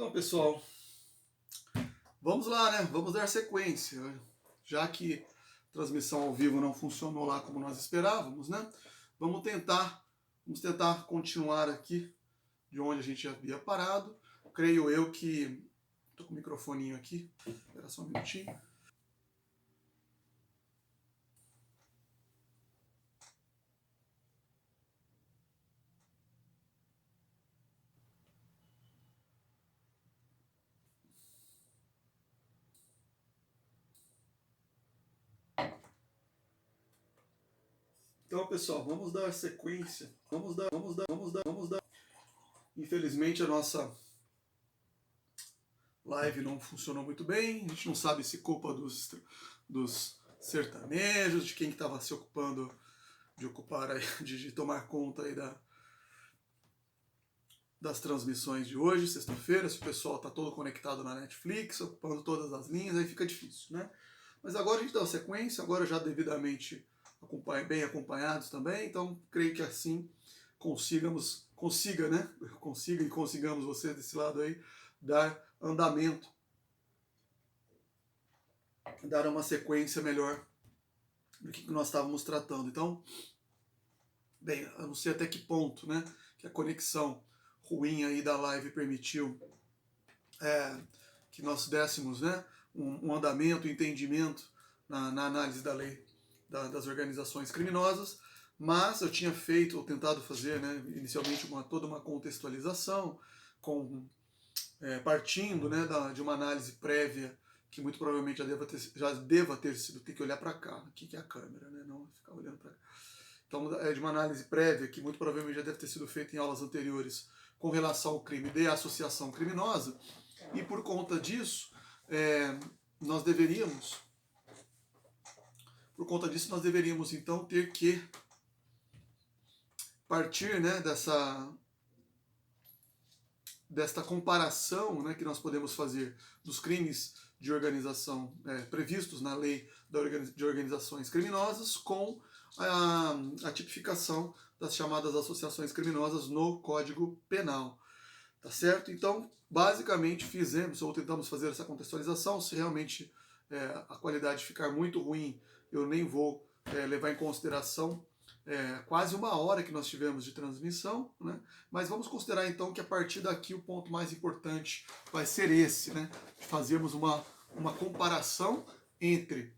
Então, pessoal, vamos lá, né? Vamos dar sequência. Já que a transmissão ao vivo não funcionou lá como nós esperávamos, né? Vamos tentar continuar aqui de onde a gente havia parado. Creio eu que... Estou com o microfoninho aqui. Espera só um minutinho. Então, pessoal, vamos dar sequência. Vamos dar. Infelizmente, a nossa live não funcionou muito bem. A gente não sabe se culpa dos sertanejos, de quem estava se ocupando de tomar conta aí das transmissões de hoje, sexta-feira. Se o pessoal está todo conectado na Netflix, ocupando todas as linhas, aí fica difícil, né? Mas agora a gente dá uma sequência, agora já devidamente bem acompanhados também, então creio que assim consigamos vocês desse lado aí dar andamento, dar uma sequência melhor do que nós estávamos tratando. Então, bem, eu não sei até que ponto, né, que a conexão ruim aí da live permitiu que nós dessemos, né, um andamento, um entendimento na análise da lei das organizações criminosas, mas eu tinha tentado fazer, né, inicialmente toda uma contextualização, partindo, né, de uma análise prévia, que muito provavelmente já deva ter sido, tem que olhar para cá, aqui que é a câmera, né, não ficar olhando para cá. Então, de uma análise prévia, que muito provavelmente já deve ter sido feita em aulas anteriores, com relação ao crime de associação criminosa, e por conta disso, nós deveríamos então ter que partir, né, desta comparação, né, que nós podemos fazer dos crimes de organização previstos na lei de organizações criminosas com a tipificação das chamadas associações criminosas no Código Penal. Tá certo? Então, basicamente tentamos fazer essa contextualização. Se realmente a qualidade ficar muito ruim, eu nem vou levar em consideração quase uma hora que nós tivemos de transmissão, né? Mas vamos considerar então que a partir daqui o ponto mais importante vai ser esse, né? De fazermos uma comparação entre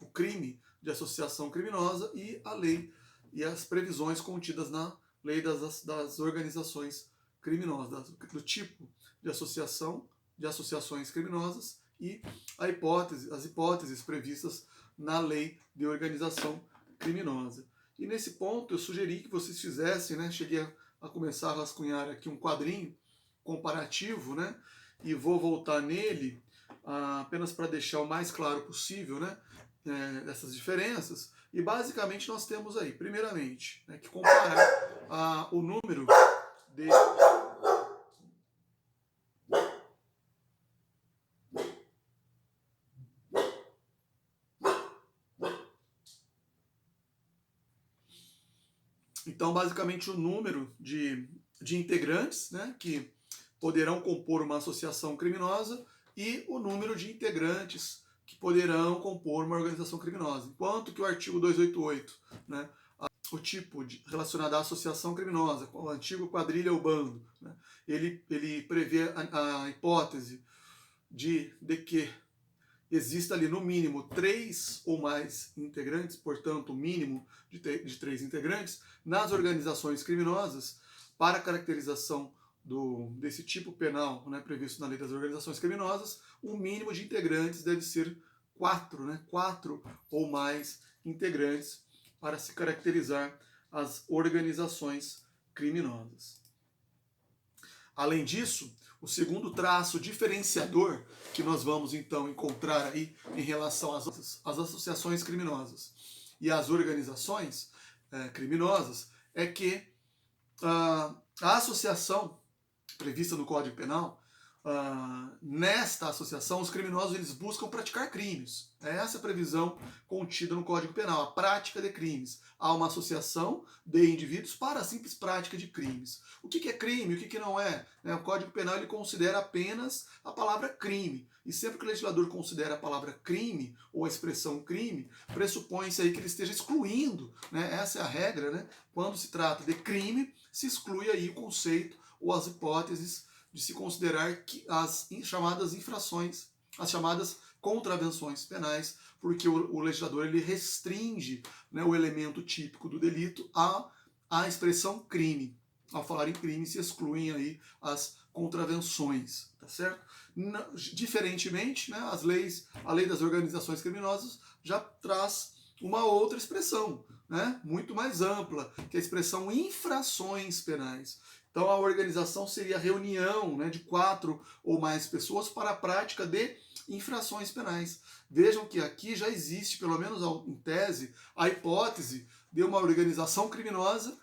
o crime de associação criminosa e a lei e as previsões contidas na lei das organizações criminosas, do tipo de associações criminosas e as hipóteses previstas na lei de organização criminosa. E nesse ponto eu sugeri que vocês fizessem, né, cheguei a começar a rascunhar aqui um quadrinho comparativo, né, e vou voltar nele apenas para deixar o mais claro possível, né, dessas diferenças. E basicamente nós temos aí, primeiramente, né, que comparar o número de... Então, basicamente, o número de integrantes, né, que poderão compor uma associação criminosa e o número de integrantes que poderão compor uma organização criminosa. Enquanto que o artigo 288, né, o tipo relacionado à associação criminosa, o antigo quadrilha ou bando, né, ele prevê a hipótese de que exista ali no mínimo 3 ou mais integrantes, portanto, o mínimo de 3 integrantes, nas organizações criminosas, para a caracterização desse tipo penal, né, previsto na lei das organizações criminosas, o mínimo de integrantes deve ser 4, né, 4 ou mais integrantes para se caracterizar as organizações criminosas. Além disso, o segundo traço diferenciador que nós vamos então encontrar aí em relação às associações criminosas e às organizações criminosas é que a associação prevista no Código Penal, nesta associação, os criminosos eles buscam praticar crimes. É essa a previsão contida no Código Penal, a prática de crimes. Há uma associação de indivíduos para a simples prática de crimes. O que é crime, o que não é? O Código Penal ele considera apenas a palavra crime. E sempre que o legislador considera a palavra crime ou a expressão crime, pressupõe-se aí que ele esteja excluindo, né? Essa é a regra, né? Quando se trata de crime, se exclui aí o conceito ou as hipóteses de se considerar que as chamadas infrações, as chamadas contravenções penais, porque o legislador ele restringe, né, o elemento típico do delito à expressão crime. Ao falar em crime, se excluem aí as contravenções, tá certo? Diferentemente, né, a lei das organizações criminosas já traz uma outra expressão, né, muito mais ampla, que é a expressão infrações penais. Então a organização seria a reunião, né, de 4 ou mais pessoas para a prática de infrações penais. Vejam que aqui já existe, pelo menos em tese, a hipótese de uma organização criminosa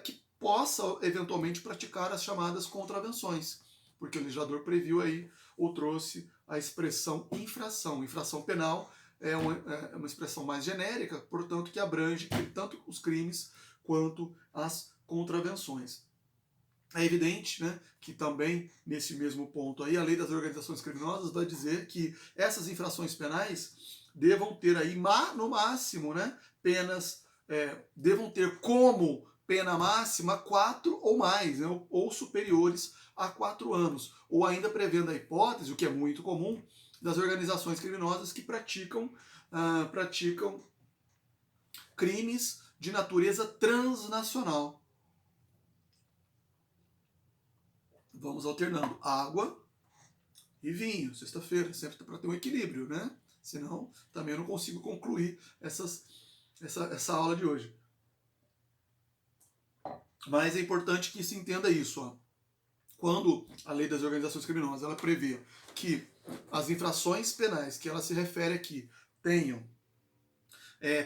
que possa eventualmente praticar as chamadas contravenções, porque o legislador previu aí ou trouxe a expressão infração. Infração penal é uma expressão mais genérica, portanto que abrange tanto os crimes quanto as contravenções. É evidente, né, que também, nesse mesmo ponto aí, a lei das organizações criminosas vai dizer que essas infrações penais devam ter aí, no máximo, né, penas, devam ter como pena máxima 4 ou mais, né, ou superiores a 4 anos. Ou ainda prevendo a hipótese, o que é muito comum, das organizações criminosas que praticam crimes de natureza transnacional. Vamos alternando água e vinho, sexta-feira, sempre para ter um equilíbrio, né? Senão também eu não consigo concluir essa aula de hoje. Mas é importante que se entenda isso. Ó. Quando a lei das organizações criminosas ela prevê que as infrações penais que ela se refere aqui tenham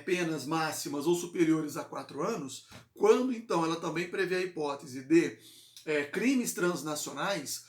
penas máximas ou superiores a 4 anos, quando então ela também prevê a hipótese de crimes transnacionais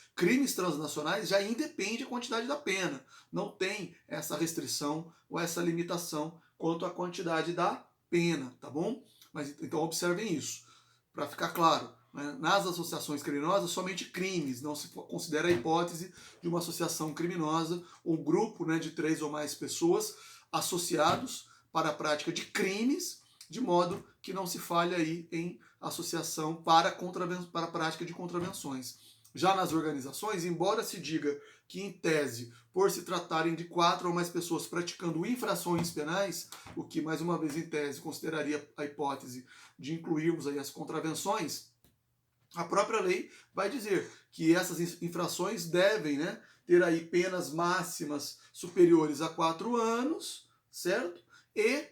já independe a quantidade da pena. Não tem essa restrição ou essa limitação quanto à quantidade da pena, tá bom? Mas então observem isso, para ficar claro. Né? Nas associações criminosas, somente crimes, não se considera a hipótese de uma associação criminosa ou um grupo, né, de 3 ou mais pessoas associados para a prática de crimes, de modo que não se fale aí em associação para a prática de contravenções. Já nas organizações, embora se diga que, em tese, por se tratarem de 4 ou mais pessoas praticando infrações penais, o que, mais uma vez, em tese, consideraria a hipótese de incluirmos aí as contravenções, a própria lei vai dizer que essas infrações devem, né, ter aí penas máximas superiores a 4 anos, certo? E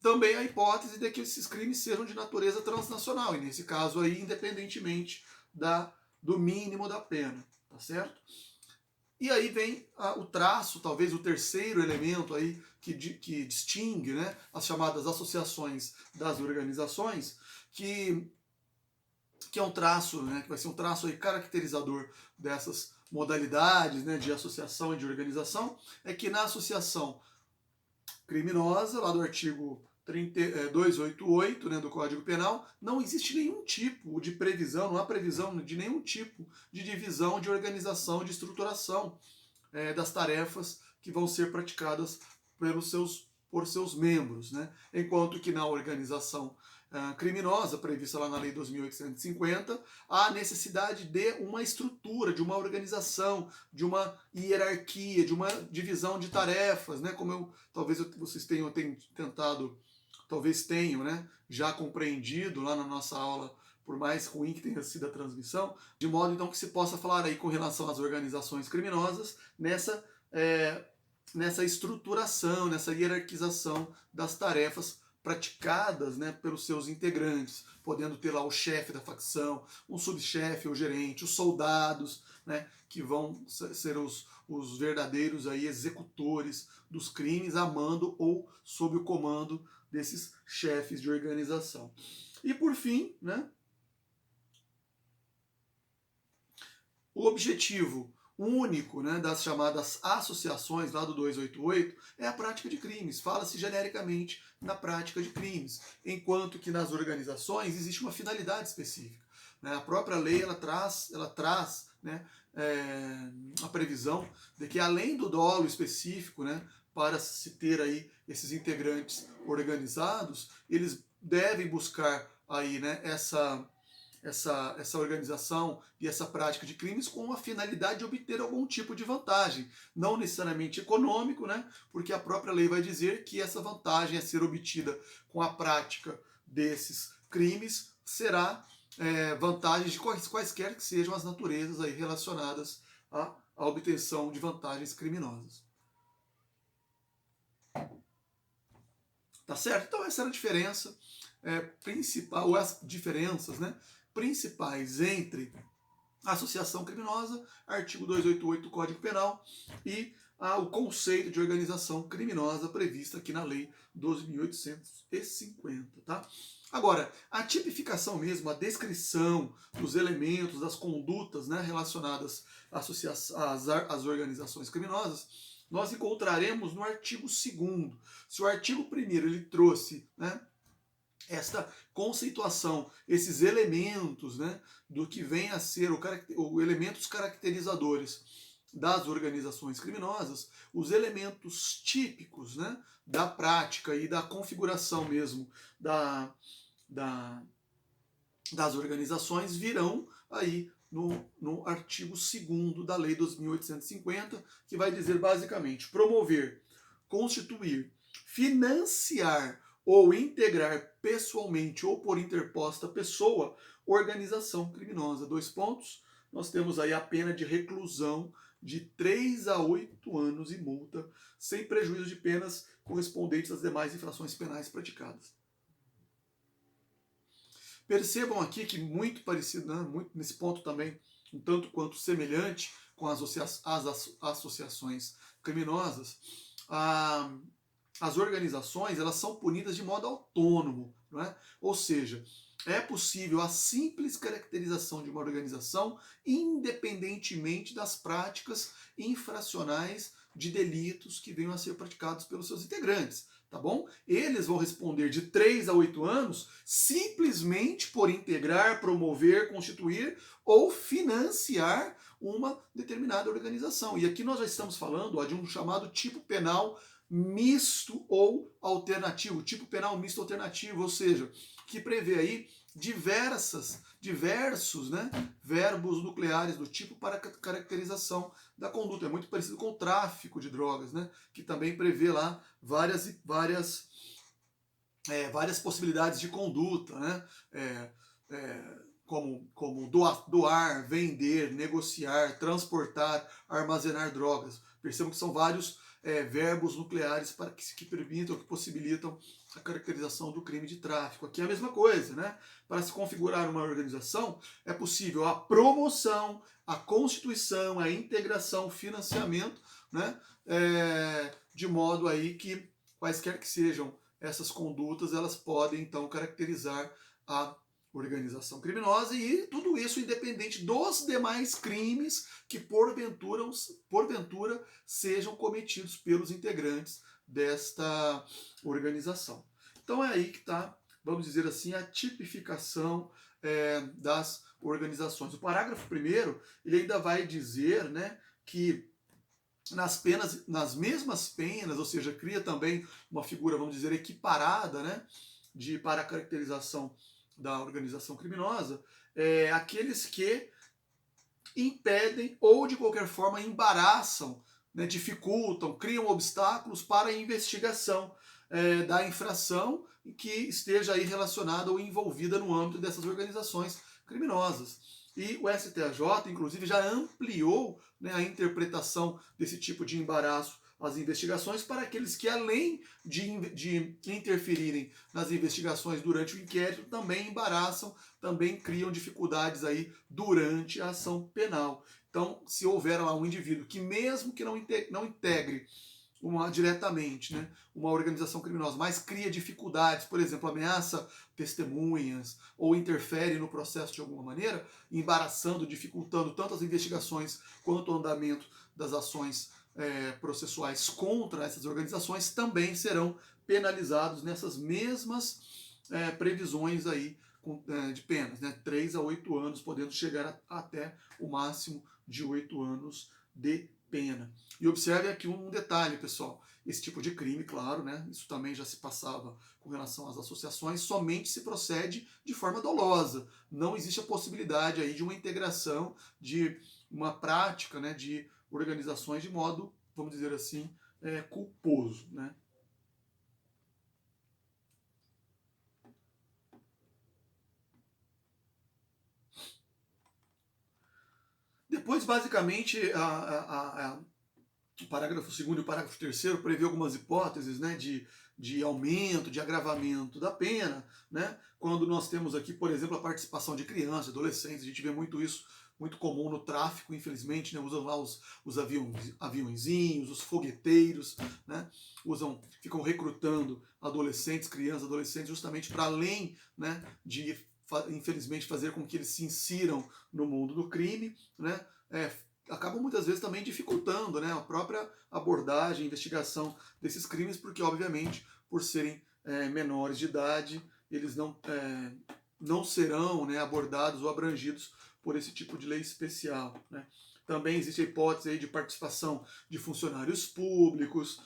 também a hipótese de que esses crimes sejam de natureza transnacional, e nesse caso aí, independentemente do mínimo da pena, tá certo? E aí vem o traço, talvez o terceiro elemento aí que distingue, né, as chamadas associações das organizações, que é um traço, né, que vai ser um traço aí caracterizador dessas modalidades, né, de associação e de organização, é que na associação criminosa, lá do artigo 288, né, do Código Penal, não existe nenhum tipo de previsão, não há previsão de nenhum tipo de divisão, de organização, de estruturação das tarefas que vão ser praticadas por seus membros. Né? Enquanto que na organização criminosa, prevista lá na Lei 2.850, há necessidade de uma estrutura, de uma organização, de uma hierarquia, de uma divisão de tarefas, né? Como talvez vocês tenham tentado, talvez tenham, né, já compreendido lá na nossa aula, por mais ruim que tenha sido a transmissão, de modo então que se possa falar aí com relação às organizações criminosas nessa estruturação, nessa hierarquização das tarefas praticadas, né, pelos seus integrantes, podendo ter lá o chefe da facção, um subchefe ou gerente, os soldados, né, que vão ser os verdadeiros aí executores dos crimes, a mando ou sob o comando desses chefes de organização. E por fim, né, o objetivo único, né, das chamadas associações lá do 288 é a prática de crimes. Fala-se genericamente na prática de crimes, enquanto que nas organizações existe uma finalidade específica. Né? A própria lei ela traz né, a previsão de que além do dolo específico, né, para se ter aí esses integrantes organizados, eles devem buscar aí, né, essa organização e essa prática de crimes com a finalidade de obter algum tipo de vantagem, não necessariamente econômico, né? Porque a própria lei vai dizer que essa vantagem a ser obtida com a prática desses crimes será vantagens de quaisquer que sejam as naturezas aí relacionadas à obtenção de vantagens criminosas. Tá certo? Então essa era a diferença principal, ou as diferenças, né, principais entre associação criminosa, artigo 288 do Código Penal, e o conceito de organização criminosa prevista aqui na Lei 12.850, tá? Agora, a tipificação mesmo, a descrição dos elementos, das condutas, né, relacionadas às organizações criminosas, nós encontraremos no artigo 2º. Se o artigo 1º ele trouxe, né, esta conceituação, esses elementos, né, do que vem a ser os elementos caracterizadores das organizações criminosas, os elementos típicos, né, da prática e da configuração mesmo das organizações virão aí no artigo 2º da Lei 2.850, que vai dizer basicamente promover, constituir, financiar ou integrar pessoalmente ou por interposta pessoa organização criminosa. 2 pontos. Nós temos aí a pena de reclusão de 3 a 8 anos e multa, sem prejuízo de penas correspondentes às demais infrações penais praticadas. Percebam aqui que muito parecido, né, muito nesse ponto também, um tanto quanto semelhante com as associações criminosas, as organizações elas são punidas de modo autônomo, não é? Ou seja, é possível a simples caracterização de uma organização independentemente das práticas infracionais de delitos que venham a ser praticados pelos seus integrantes, tá bom? Eles vão responder de 3 a 8 anos simplesmente por integrar, promover, constituir ou financiar uma determinada organização. E aqui nós já estamos falando de um chamado tipo penal misto ou alternativo, tipo penal misto alternativo, ou seja, que prevê aí diversos, né, verbos nucleares do tipo para caracterização da conduta. É muito parecido com o tráfico de drogas, né, que também prevê lá várias possibilidades de conduta, né, como doar, vender, negociar, transportar, armazenar drogas. Percebam que são vários verbos nucleares que permitam, que possibilitam a caracterização do crime de tráfico. Aqui é a mesma coisa, né? Para se configurar uma organização, é possível a promoção, a constituição, a integração, o financiamento, né? De modo aí que quaisquer que sejam essas condutas, elas podem então caracterizar a organização criminosa, e tudo isso independente dos demais crimes que porventura sejam cometidos pelos integrantes desta organização. Então é aí que está, vamos dizer assim, a tipificação das organizações. O parágrafo 1º, ele ainda vai dizer, né, que nas mesmas penas, ou seja, cria também uma figura, vamos dizer, equiparada, né, para a caracterização da organização criminosa, aqueles que impedem ou de qualquer forma embaraçam, né, dificultam, criam obstáculos para a investigação da infração que esteja aí relacionada ou envolvida no âmbito dessas organizações criminosas. E o STJ, inclusive, já ampliou, né, a interpretação desse tipo de embaraço às investigações para aqueles que, além de interferirem nas investigações durante o inquérito, também embaraçam, também criam dificuldades aí durante a ação penal. Então, se houver lá um indivíduo que, mesmo que não integre diretamente, né, uma organização criminosa, mas cria dificuldades, por exemplo, ameaça testemunhas ou interfere no processo de alguma maneira, embaraçando, dificultando tanto as investigações quanto o andamento das ações processuais contra essas organizações, também serão penalizados nessas mesmas previsões aí de penas, né? 3 a 8 anos, podendo chegar até o máximo de 8 anos de pena. E observe aqui um detalhe, pessoal. Esse tipo de crime, claro, né? Isso também já se passava com relação às associações, somente se procede de forma dolosa. Não existe a possibilidade aí de uma integração, de uma prática, né, de organizações de modo, vamos dizer assim, culposo, né? Depois, basicamente, o parágrafo 2º e o parágrafo 3º prevê algumas hipóteses, né, de aumento, de agravamento da pena, né, quando nós temos aqui, por exemplo, a participação de crianças, adolescentes. A gente vê muito isso, muito comum no tráfico, infelizmente, né, usam lá os aviãozinhos, os fogueteiros, né, ficam recrutando adolescentes, crianças, adolescentes, justamente para além, né, de infelizmente fazer com que eles se insiram no mundo do crime, né, acabam muitas vezes também dificultando, né, a própria abordagem, investigação desses crimes, porque obviamente por serem menores de idade, eles não serão, né, abordados ou abrangidos por esse tipo de lei especial, né. Também existe a hipótese aí de participação de funcionários públicos,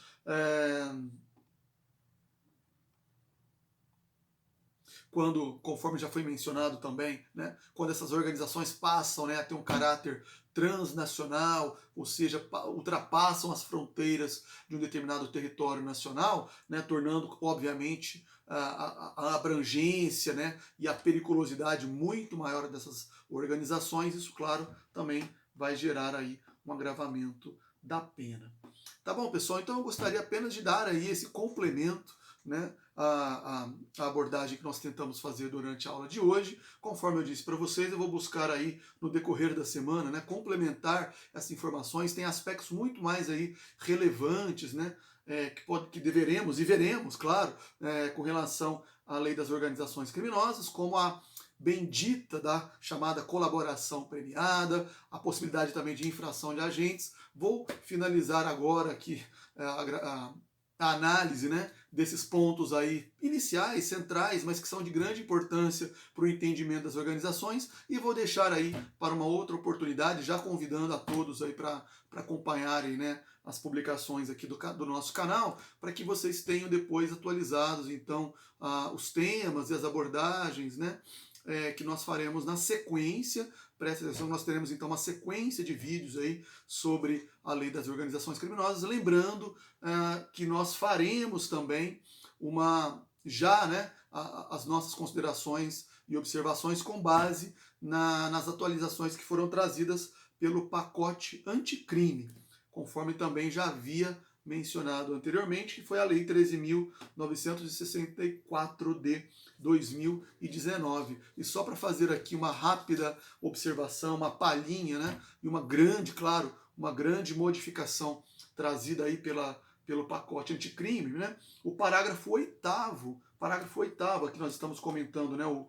quando, conforme já foi mencionado também, né, quando essas organizações passam, né, a ter um caráter transnacional, ou seja, ultrapassam as fronteiras de um determinado território nacional, né, tornando, obviamente, a abrangência, né, e a periculosidade muito maior dessas organizações. Isso, claro, também vai gerar aí um agravamento da pena. Tá bom, pessoal? Então eu gostaria apenas de dar aí esse complemento, né, a abordagem que nós tentamos fazer durante a aula de hoje. Conforme eu disse para vocês, eu vou buscar aí no decorrer da semana, né, complementar essas informações. Tem aspectos muito mais aí relevantes, né, que deveremos e veremos, claro, com relação à lei das organizações criminosas, como a bendita da chamada colaboração premiada, a possibilidade também de infração de agentes. Vou finalizar agora aqui a análise, né, desses pontos aí iniciais, centrais, mas que são de grande importância para o entendimento das organizações, e vou deixar aí para uma outra oportunidade, já convidando a todos aí para acompanharem, né, as publicações aqui do nosso canal, para que vocês tenham depois atualizados então os temas e as abordagens, né, que nós faremos na sequência. Presta atenção, nós teremos então uma sequência de vídeos aí sobre a lei das organizações criminosas. Lembrando que nós faremos também as nossas considerações e observações com base nas atualizações que foram trazidas pelo pacote anticrime, conforme também já havia mencionado anteriormente, que foi a Lei 13.964 de 2019. E só para fazer aqui uma rápida observação, uma palhinha, né, e uma grande modificação trazida aí pelo pacote anticrime, né, o parágrafo 8º, aqui nós estamos comentando, né, o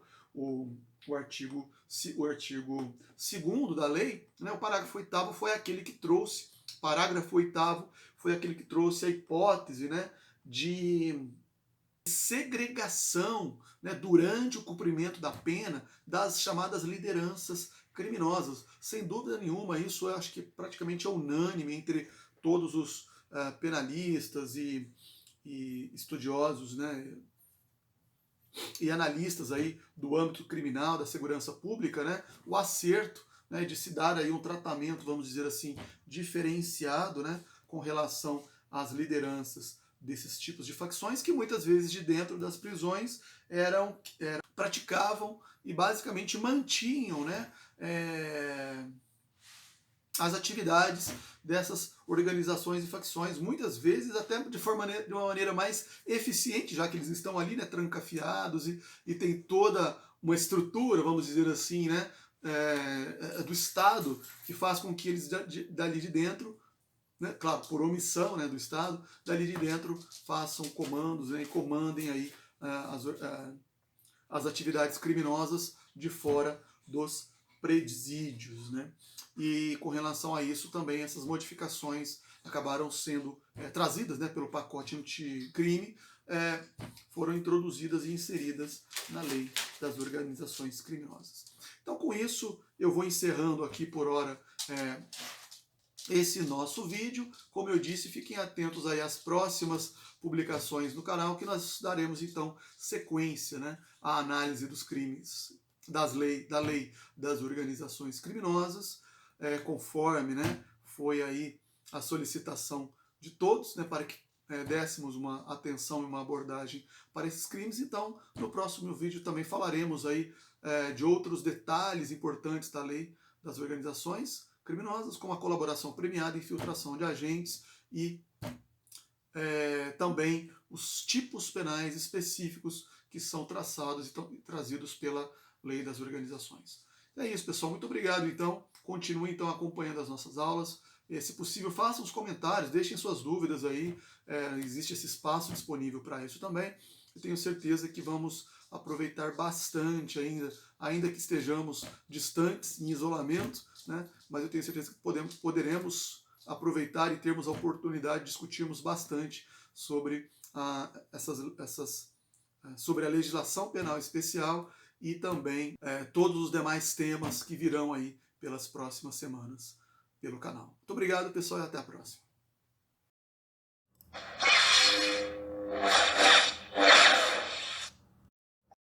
artigo 2º da lei, né, o parágrafo 8º foi aquele que trouxe, a hipótese, né, de segregação, né, durante o cumprimento da pena das chamadas lideranças criminosas. Sem dúvida nenhuma, isso eu acho que praticamente é unânime entre todos os penalistas e estudiosos, né, e analistas aí do âmbito criminal, da segurança pública, né, o acerto, né, de se dar aí um tratamento, vamos dizer assim, diferenciado, né, com relação às lideranças desses tipos de facções, que muitas vezes de dentro das prisões praticavam e basicamente mantinham, né, as atividades dessas organizações e facções, muitas vezes até de uma maneira mais eficiente, já que eles estão ali, né, trancafiados e tem toda uma estrutura, vamos dizer assim, né, do Estado, que faz com que eles dali de dentro né, claro, por omissão, né, do Estado, dali de dentro façam comandos, né, e comandem aí as atividades criminosas de fora dos presídios, né? E com relação a isso também essas modificações acabaram sendo trazidas, né, pelo pacote anticrime, foram introduzidas e inseridas na lei das organizações criminosas. Então com isso eu vou encerrando aqui por hora esse nosso vídeo. Como eu disse, fiquem atentos aí às próximas publicações no canal, que nós daremos então sequência, né, à análise dos crimes, da lei das organizações criminosas, conforme, né, foi aí a solicitação de todos, né, para que dessemos uma atenção e uma abordagem para esses crimes. Então, no próximo vídeo também falaremos aí de outros detalhes importantes da lei das organizações criminosas, como a colaboração premiada, infiltração de agentes e também os tipos penais específicos que são traçados e trazidos pela lei das organizações. É isso, pessoal. Muito obrigado, então. Continue, então, acompanhando as nossas aulas. Se possível, façam os comentários, deixem suas dúvidas aí. Existe esse espaço disponível para isso também. Eu tenho certeza que vamos aproveitar bastante ainda que estejamos distantes, em isolamento, né? Mas eu tenho certeza que poderemos aproveitar e termos a oportunidade de discutirmos bastante sobre sobre a legislação penal especial e também todos os demais temas que virão aí pelas próximas semanas pelo canal. Muito obrigado, pessoal, e até a próxima.